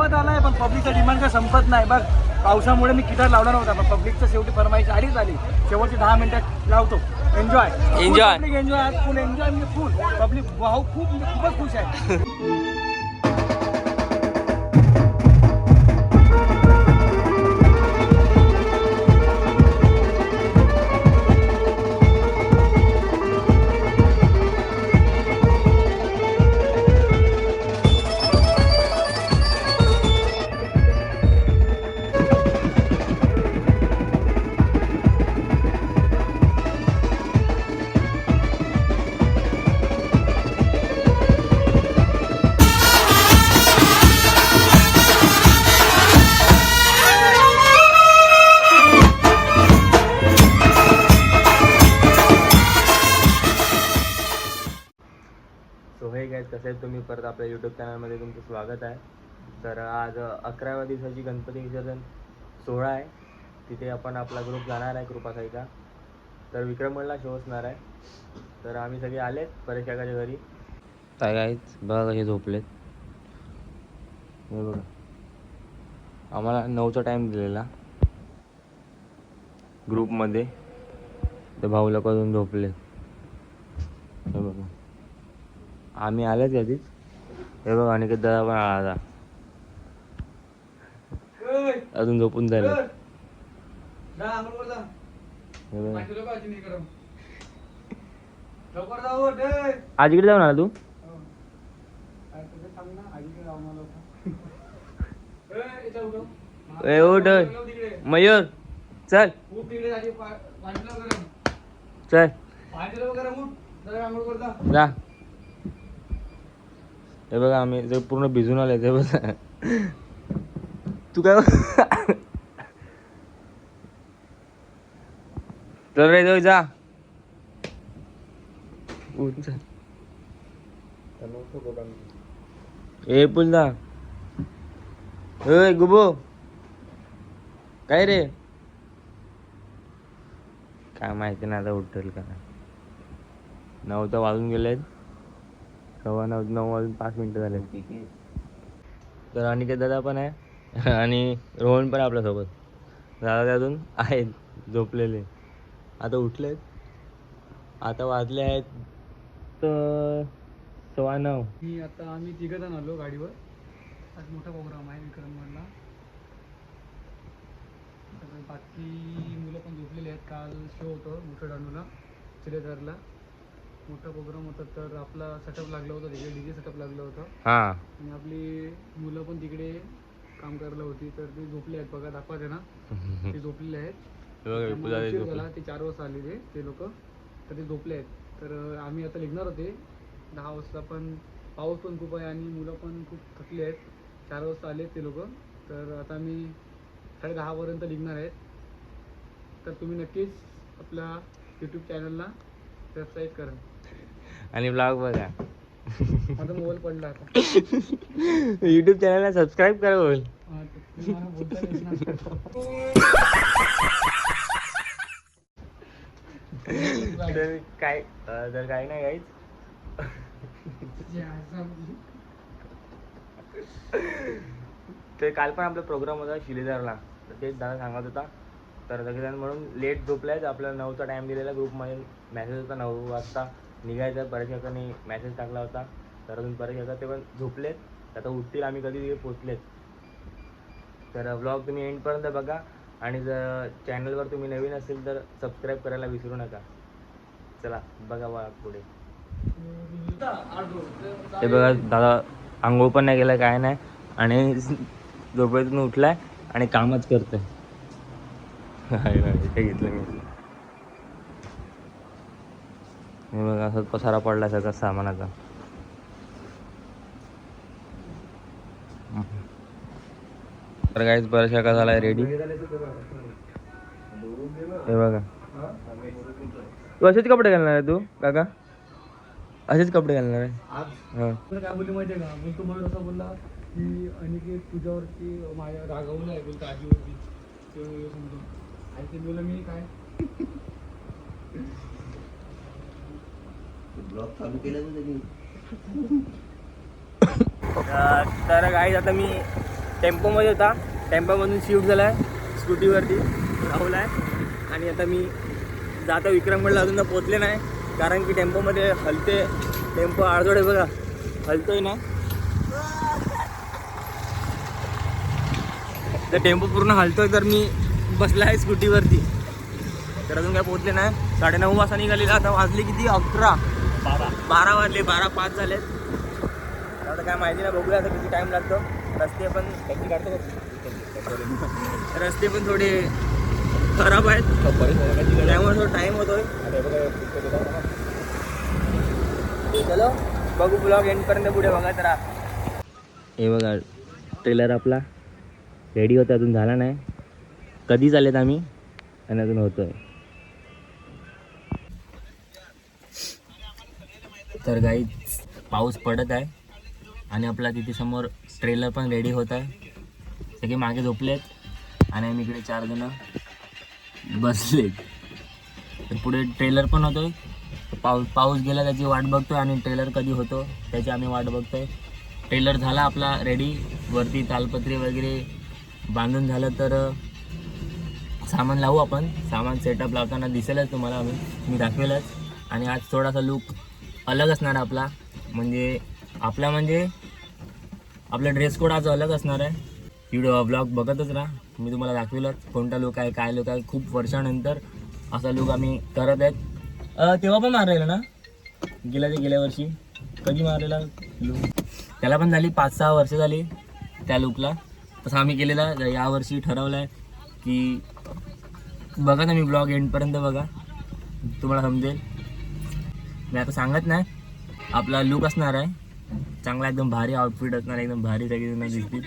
संपत आलाय पण पब्लिकचा डिमांड काय संपत नाही बघ. पावसामुळे मी गिटार लावला नव्हता पण पब्लिकचं शेवटी फरमाईश आलीच आली. शेवटची 10 मिनिटात लावतो. एन्जॉय एन्जॉय आज फुल एन्जॉय म्हणजे फुल पब्लिक वाव खूपच खुश आहे. सो हे गाईज, कसे आहेत तुम्ही? परत आपल्या यूट्यूब चॅनलमध्ये तुमचं स्वागत आहे. तर आज 11व्या दिवसाची गणपती विसर्जन सोहळा आहे. तिथे आपण आपला ग्रुप जाणार आहे कृपासाईचा. तर विक्रमगडला शो असणार आहे. तर आम्ही सगळे आलेत परेश काकाच्या घरी. काय गाईज बघा कसे झोपलेत. हे बघा, आम्हाला 9चा टाईम दिलेला ग्रुपमध्ये. ते भाऊ लोक अजून झोपलेत. हे बघा, आम्ही आलेच कधीच. हे बघा, अनिकेत दादा पण आला, अजून झोपून जायला. आज इकडे जाऊन आला तू? उठ मयूर, चल चल जा. हे बघा, आम्ही ते पूर्ण भिजून आले. ते बघा तू काय चल रे, जाऊ जा. ए पुलदा, ए गुबो, काय रे? काय माहिती नाही आता उठेल का. 9 तर वाजून गेलेत. 9 वाजून 5 मिनिटं झाले. तर अनिकेत दादा पण आहे आणि रोहन पण आपल्यासोबत. दादा अजून आहेत झोपलेले, आता उठलेत. आता वाजले आहेत तर 9:15. आता आम्ही 3 जण आलो गाडीवर. आज मोठा प्रोग्राम आहे विक्रमगडला. बाकी मुलं पण झोपलेली आहेत. काल शो होतं मुठडानूला चिरेदारला, मोठा प्रोग्राम होता. तर आपला सेटअप लागला होता तिकडे, डीजे सेटअप लागलं होतं. हां, आणि आपली मुलं पण तिकडे काम करायला होती. तर ते झोपले आहेत बघा, दाखवायचे ना, ते झोपलेले आहेत. झाला ते 4 वाजता आले ते लोक, तर ते झोपले आहेत. तर आम्ही आता निघणार होते 10 वाजता, पण पाऊस पण खूप आहे आणि मुलं पण खूप थकली आहेत. 4 वाजता आले ते लोक. तर आता आम्ही 10:30 पर्यंत निघणार आहेत. तर तुम्ही नक्कीच आपल्या यूट्यूब चॅनलला सबस्क्राईब करा आणि ब्लॉग बघा. माझा मोबाईल पडला आता. यूट्यूब चॅनलला सबस्क्राईब करा. बोल तर काय नाही गाईच. तर काल पण आपला प्रोग्राम होता शिलेदारला. तर तेच दादा सांगत होता. तर सगळेजण म्हणून लेट झोपले. आपल्याला 9चा टाईम दिलेला ग्रुपमध्ये मॅसेज होता 9 वाजता निघायचं. परेश काकांनी मॅसेज टाकला होता. तर अजून परेश काका ते पण झोपलेत. आता उठतील, आम्ही कधी तिथे पोचलेत. तर ब्लॉग तुम्ही एंडपर्यंत बघा. आणि जर चॅनलवर तुम्ही नवीन असेल तर सबस्क्राईब करायला विसरू नका. चला बघा बघा पुढे. हे बघा, दादा आंघोळ पण नाही गेला, काय नाही, आणि झोपेतून उठलाय आणि कामच करतोय. हे घेतलं मी. हे बघा, असं पसारा पडला सगळं सामानाचा. तर काहीच बराचसा का झालाय रेडी. हे बघा, तू असेच कपडे घालणार आहे? तू काका असेच कपडे घालणार आहे? काय बोलली माहिती आहे का? बोलतो मला असं बोलला की अनिकेत तुझ्यावरती माझ्या रागावून आहे, बोलतो आजीवरती. आणि ते बोललं मी काय ब्लॉग चालू केलं तर गाईज आता मी टेम्पोमध्ये होता, टेम्पोमधून शिफ्ट झाला आहे स्कूटीवरती राहुल आहे. आणि आता मी जाता विक्रमगडला अजून तर पोचले नाही, कारण की टेम्पोमध्ये हलते, टेम्पो आडजोडे बघा हलतोय ना, तर टेम्पो पूर्ण हलतोय. तर मी बसला आहे स्कूटीवरती, तर अजून काय पोचले नाही. 9:30 वाजता निघालेला, आता वाजले किती 11, 12 वाजले, 12:05 झाले. आता काय माहिती नाही, बघूया आता किती टाईम लागतो. रस्ते पण रस्ते पण थोडे खराब आहेत, त्यामुळे थोडा टाईम होतोय. चलो बघू, ब्लॉग एंडपर्यंत पुढे बघा. तर हे बघा ट्रेलर आपला रेडी होता, अजून झाला नाही. कधी चालेत आम्ही आणि अजून होतोय. तर काही पाऊस पडत आहे आणि आपला तिथे समोर ट्रेलर पण रेडी होत आहे. सगळे मागे झोपलेत आणि आम्ही इकडे 4 जण बसलेत. तर पुढे ट्रेलर पण होतोय. पाऊस गेला त्याची वाट बघतोय आणि ट्रेलर कधी होतो त्याची आम्ही वाट बघतोय. ट्रेलर झाला आपला रेडी, वरती तालपत्री वगैरे बांधून झालं तर सामान लावू आपण. सामान सेटअप लावताना दिसेलच तुम्हाला, मी दाखवेलच. आणि आज थोडासा लुक अलग असणार आहे आपला, म्हणजे आपला ड्रेस कोड आज अलग असणार आहे. व्हिडिओ ब्लॉग बघतच राहा, मी तुम्हाला दाखवेलच कोणता लुक आहे, काय लुक आहे. खूप वर्षानंतर असा लुक आम्ही करत आहेत. तेव्हा पण मारलेला ना, गेल्या वर्षी कधी मारलेला लुक, त्याला पण झाली 5-6 वर्ष झाली त्या लुकला. तसं आम्ही केलेला. यावर्षी ठरवलं आहे की बघा तुम्ही ब्लॉग एंडपर्यंत बघा, तुम्हाला समजेल. मी आता सांगत नाही, आपला लुक असणार आहे चांगला, एकदम भारी आउटफिट असणार, एकदम भारी सगळी दिसतील.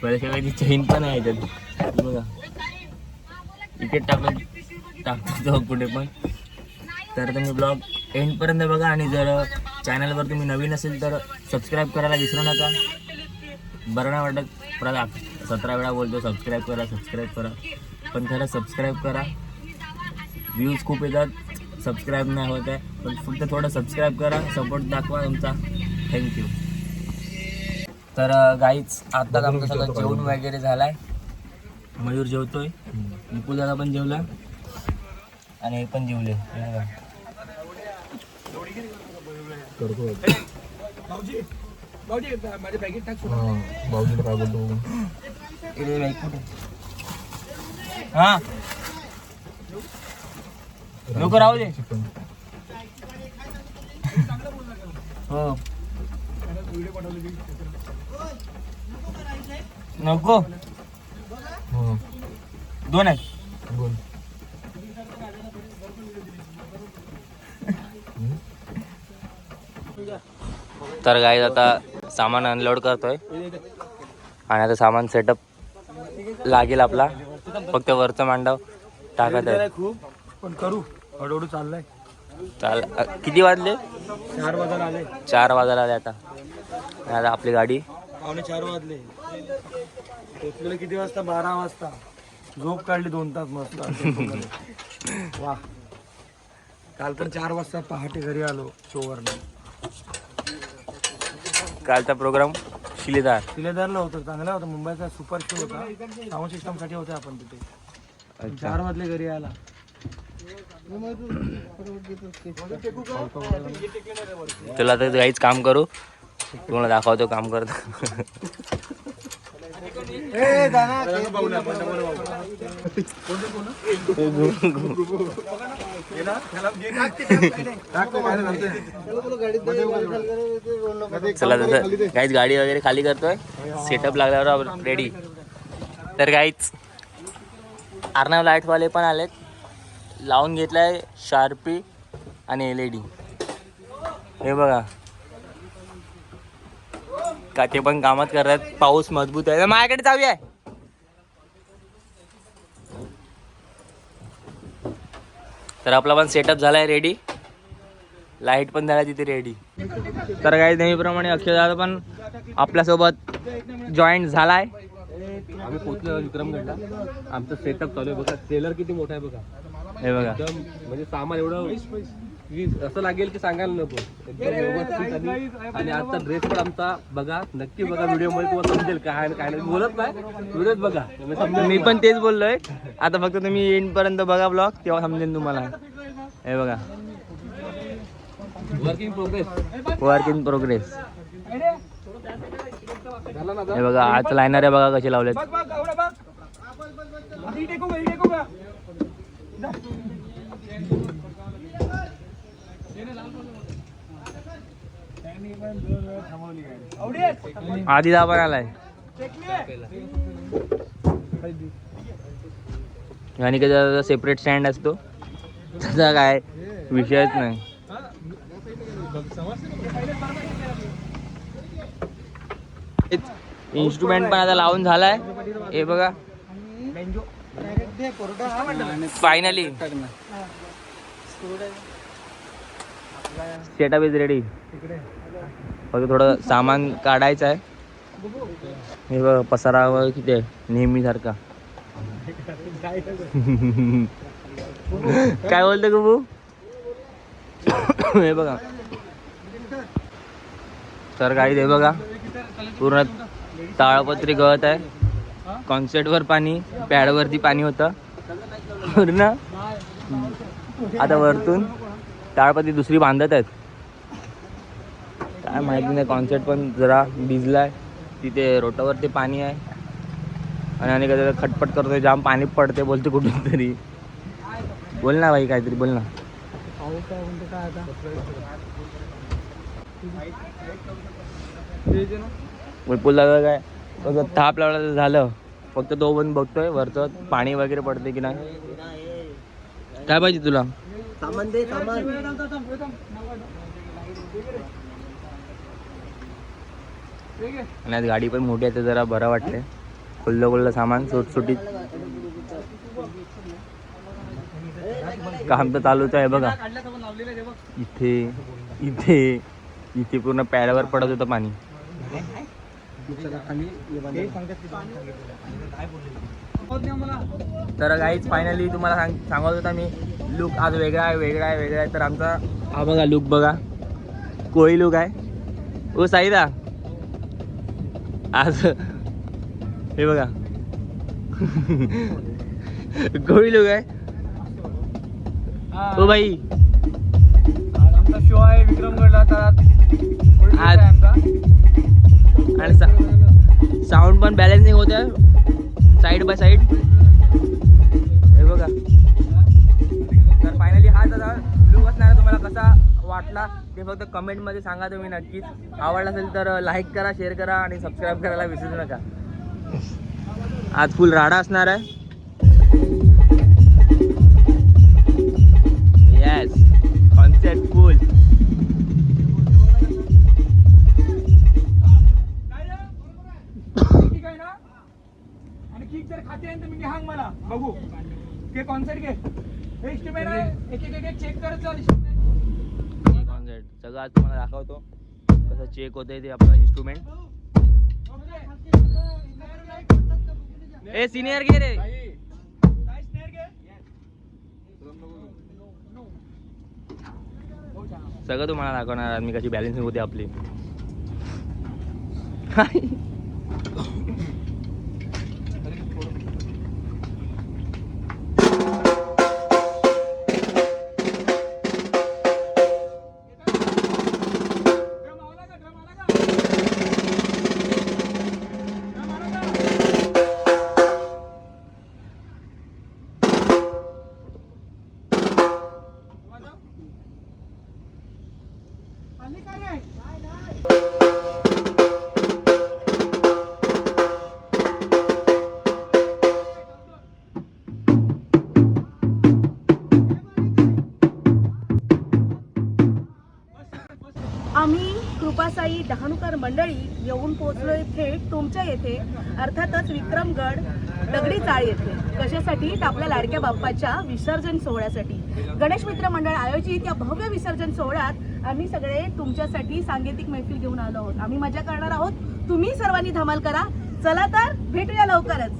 पहिल्याशिवायची चेन पण आहे त्यात बघा, विकेट टाकतो कुठे पण. तर तुम्ही ब्लॉग एंडपर्यंत बघा. आणि जर चॅनलवर तुम्ही नवीन असेल तर सबस्क्राईब करायला विसरू नका. बरं नाही वाटत, परत 17 वेळा बोलतो सबस्क्राईब करा, पण खरं सबस्क्राईब करा. व्ह्यूज खूप येतात, सबस्क्राईब नाही होत आहे, पण फक्त थोडं सबस्क्राईब करा, सपोर्ट दाखवा तुमचा. थँक्यू. तर गाईच आत्ताच आमचं सगळं जेवण वगैरे झालं आहे. मयूर जेवतोय, निपुल दादा पण जेवला आणि हे पण जेवले. हा नको राहू दे. हो नको, 2 आहेत. तर गाईज आता सामान अनलोड करतोय आणि आता सामान सेटअप लागेल आपला, फक्त वरचं मांडव टाकत आहे. पण करू हळूहळू चाललाय. किती वाजले? 4 वाजायला आले. 4 वाजायला आले आता. आता आपली गाडी 4:45 वाजले. पोचलेलं किती वाजता? 12 वाजता. झोप काढली 2 तास मस्त. वा, काल पण 4 वाजता पहाटे घरी आलो शोवरनं. कालचा प्रोग्राम शिलेदारला होतं, चांगला होता. मुंबईचा सुपर शो होता, साऊंड सिस्टम साठी होते आपण तिथे. 4 वाजले घरी आला. तुला तर काहीच काम करू, तुम्हाला दाखवतो काम करतो. चला तसं काहीच गाडी वगैरे खाली करतोय, सेटअप लागल्यावर रेडी. तर काहीच अर्णव लाईटवाले पण आलेत, लावून घेतलाय शार्पी आणि LED. हे बघा का ते पण कामात करतात. पाऊस मजबूत आहे, माझ्याकडे चावी आहे. तर आपला पण सेटअप झालाय रेडी, लाईट पण झाला तिथे रेडी. तर काही नेहमीप्रमाणे अक्षय दादा पण आपल्यासोबत जॉईंट झालाय. आम्ही पोहोचलो विक्रमगडला. आमचं सेटअप चालू आहे बघा. ट्रेलर किती मोठा आहे बघा. हे बघा, एकदम म्हणजे सामान एवढं की असं लागेल की सांगायला नको एकदम व्यवस्थित आणि आजचा ड्रेस पण आमचा बघा नक्की बघा व्हिडिओ मध्ये तुम्हाला समजेल काय आणि काय नाही बोलत नाही व्हिडिओत बघा तुम्ही समजेल. मी पण तेच बोललोय आता फक्त तुम्ही एंड पर्यंत बघा ब्लॉग तेव्हा समजेल तुम्हाला. हे बघा working progress work in progress. हे बघा आज लायनर आहे बघा कसे लावलेत. आधी दाबा आलाय आणि त्याचा सेपरेट स्टँड असतो त्याचा काय विषयच नाही. इन्स्ट्रुमेंट पण आता लावून झालाय. हे बघा फायनली सेटअप इज रेडी. फक्त थोडं सामान काढायचं आहे. हे बघ पसारा वगैरे किती आहे नेहमी सारखा. काय बोलतो गबू. हे बघा तर काही हे बघा पूर्ण ताळपत्री गळत आहे. कॉन्सर्टवर पाणी पॅडवरती पाणी होतं पूर्ण. आता वरतून ताळपत्री दुसरी बांधत आहेत काय माहिती नाही. कॉन्सर्ट पण जरा भिजलाय तिथे रोटावरती पाणी आहे आणि कधी खटपट करतोय जाम पाणी पडते बोलते कुठून तरी. बोल ना भाई काहीतरी बोल ना. पुला काय फक्त थाप लावला तर झालं. फक्त तो पण बघतोय वरचं पाणी वगैरे पडते की नाही. काय पाहिजे तुला. सामान दे सामान. आणि आज गाडी पण मोठी आहे तर जरा बरं वाटते. खुल्लं सामान सुटसुटीत. काम तर चालूच आहे बघा. इथे इथे इथे पूर्ण पॅडावर पडत होतं पाणी. तर गाईच फायनली तुम्हाला सांगत होता मी लुक आज वेगळा आहे. तर आमचा हा बघा लुक बघा कोळी लुक आहे. ओ साईदा आज हे बघा कोळी लुक आहे. ओ भाई आमचा शो आहे विक्रमगडला. आज आणि साऊंड पण बॅलन्सिंग होतं साईड बाय साईड. हे बघा तर फायनली हा जरा लुक असणार तुम्हाला कसा वाटला ते फक्त कमेंटमध्ये सांगा तुम्ही नक्कीच. आवडला असेल तर लाईक करा शेअर करा आणि सबस्क्राईब करायला विसरू नका. आज फुल राडा असणार आहे. येस कॉन्सेप्ट फुल. मला बघू ते कॉन्सर्ट घे. हे इन्स्ट्रुमेंट आहे एक चेक करत चाल. कॉन्सर्ट सगळं आज तुम्हाला दाखवतो कसं चेक होतंय ते आपलं इन्स्ट्रुमेंट. ए सिनियर घे रे. सगळं तुम्हाला दाखवणार आम्ही कशी बॅलन्सिंग होते आपली. आम्ही कृपासाई डहाणूकर मंडळी येऊन पोहोचलोय थेट तुमच्या येथे अर्थातच विक्रमगड दगडी चाळ येथे. कशासाठी तर आपल्या लाडक्या बाप्पाच्या विसर्जन सोहळ्यासाठी. गणेश मित्र मंडळ आयोजित या भव्य विसर्जन सोहळ्यात आम्ही सगळे तुमच्यासाठी सांगीतिक मैफिल घेऊन आलो आहोत. आम्ही मजा करणार आहोत. तुम्ही सर्वांनी धमाल करा. चला तर भेटूया लवकरच.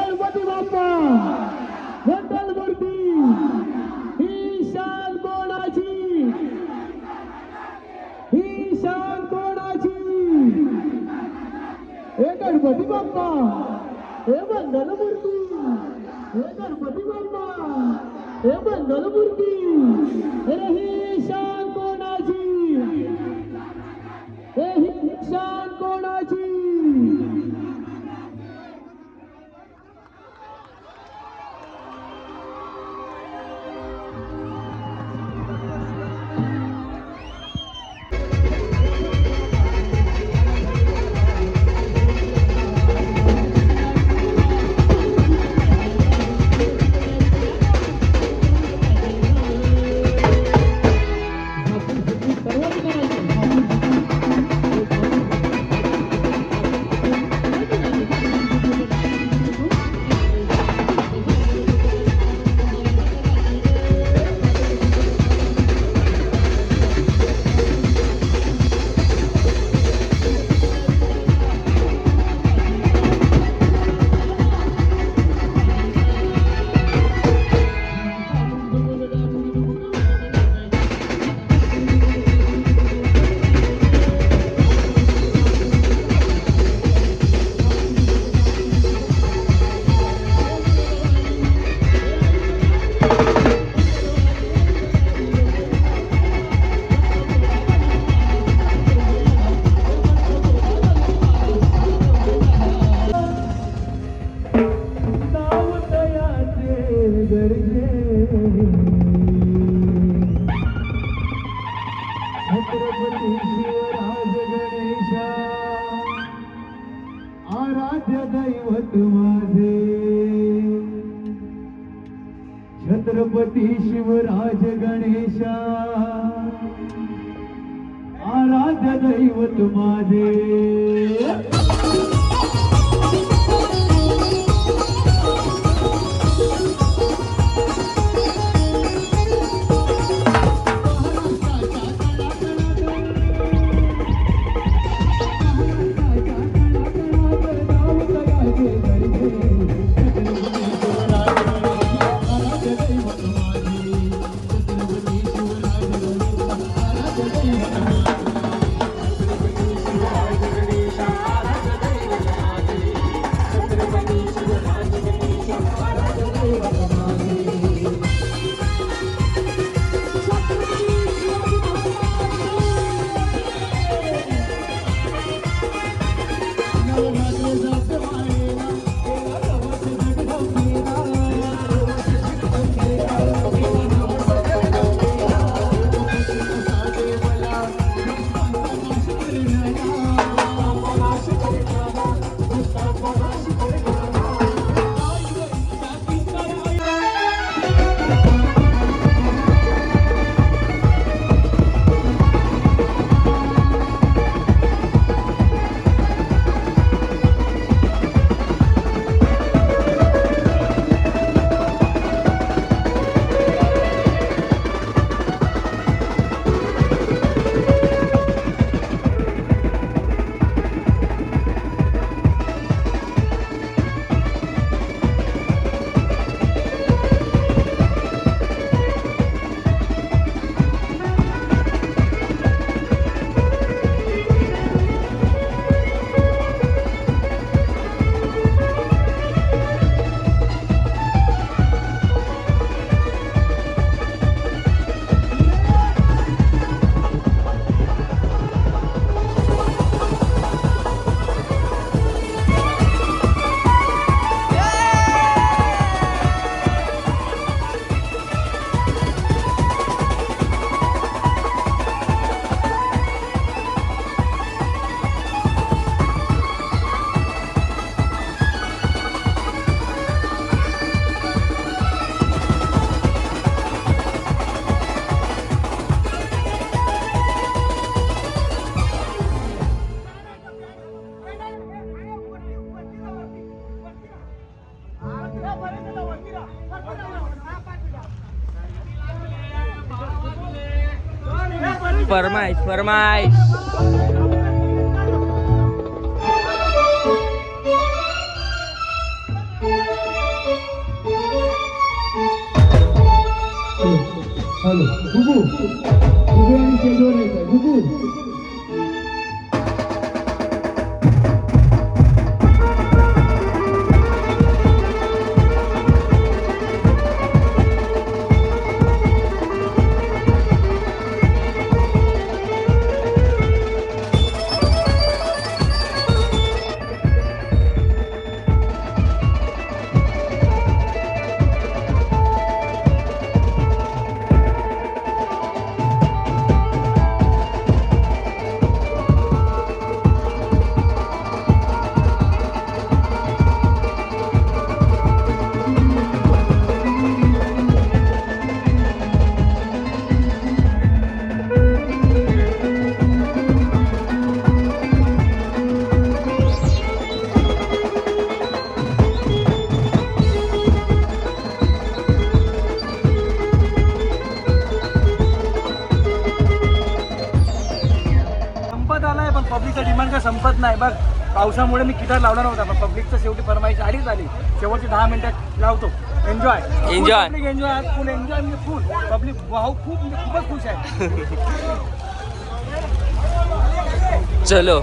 गणपती बाप्पा मंगल मूर्ती ही शान कोणाची, ही शान कोणाची? हे गणपती बाप्पा, हे मंगल मूर्ती, हे गणपती बाप्पा, हे मंगल मूर्ती, अरे ही शान कोणाची, हे ही शान कोणाची? छत्रपती शिवराज गणेशा आराध्य दैवत माझे. छत्रपती शिवराज गणेशा आराध्य दैवत माझे फरमाईश हॅलो गुगू गुगू आणि स्टेजवर यायचंय गुगू पब्लिकचा डिमांड काय संपत नाही बघ. पावसामुळे मी गिटार लावणार होता पण पब्लिकचं शेवटी फरमाईश आलीच आली. शेवटची 10 मिनिटात लावतो. एन्जॉय एन्जॉय आज फुल एन्जॉय म्हणजे फुल पब्लिक वाव खूपच खुश आहे. चलो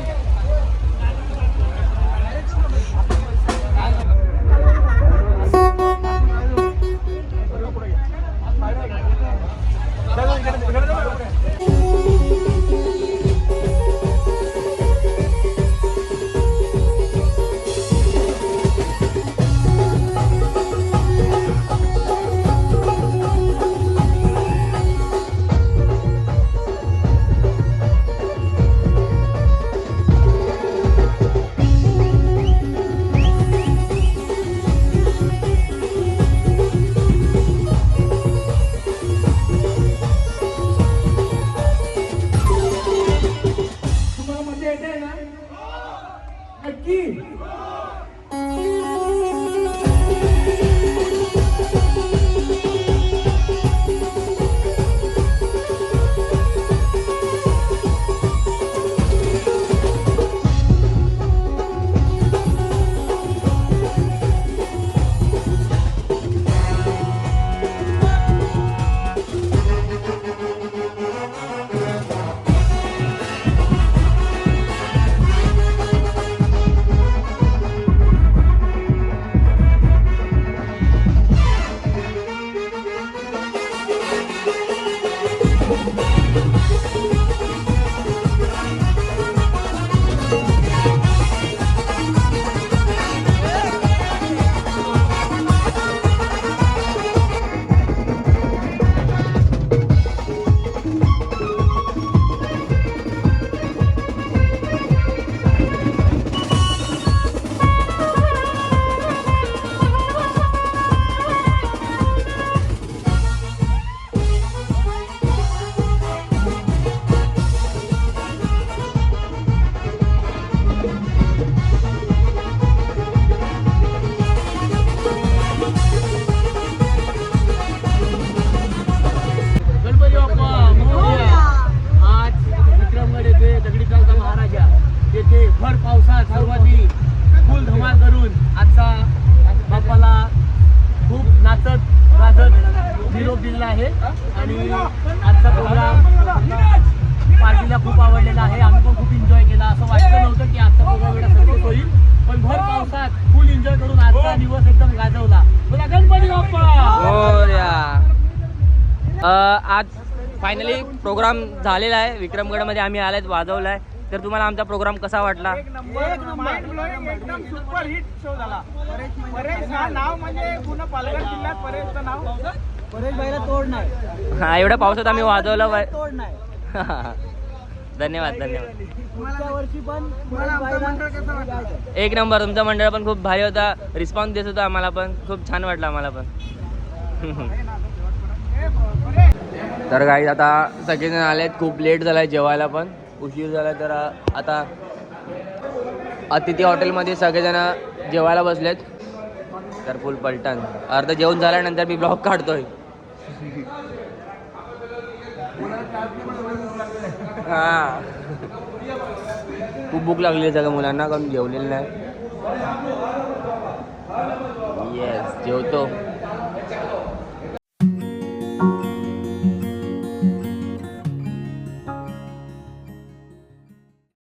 झालेला आहे आणि आजचा प्रोग्राम पार्टीला खूप आवडलेला आहे. आम्ही पण खूप एन्जॉय केला. असं वाटलं नव्हतं की आजचा प्रोग्राम एवढा सक्सेस होईल, पण भर पावसात फुल एन्जॉय करून आजचा दिवस एकदम गाजवला. बोला गणपती बाप्पा. आज फायनली प्रोग्राम झालेला आहे. विक्रमगडमध्ये आम्ही आलाय, वाजवलाय. तर तुम्हाला आमचा प्रोग्राम कसा वाटला? एकदम सुपर हिट शो झाला. परेश हा नाव म्हणजे पूर्ण पालघर जिल्ह्यात परेशचं नाव. परेश बाईला तोड नाही. हा, एवढ्या पावसात आम्ही वाजवलं. तोड नाही. धन्यवाद धन्यवाद. पुढच्या वर्षी पण कसं वाटलं? एक नंबर. तुमचं मंडळ पण खूप भारी होता. रिस्पॉन्स देत होता आम्हाला पण. खूप छान वाटलं आम्हाला पण. तर काही आता सगळेजण आलेत. खूप लेट झालाय, जेवायला पण उशीर झाला. तर आता अतिथी हॉटेलमध्ये सगळेजण जेवायला बसलेत. तर फुल पलटण. अर्ध जेवण झाल्यानंतर मी ब्लॉग काढतोय. हा, खूप भूक लागली आहे सगळ्या मुलांना, कारण जेवलेलं नाही. येस, जेवतो.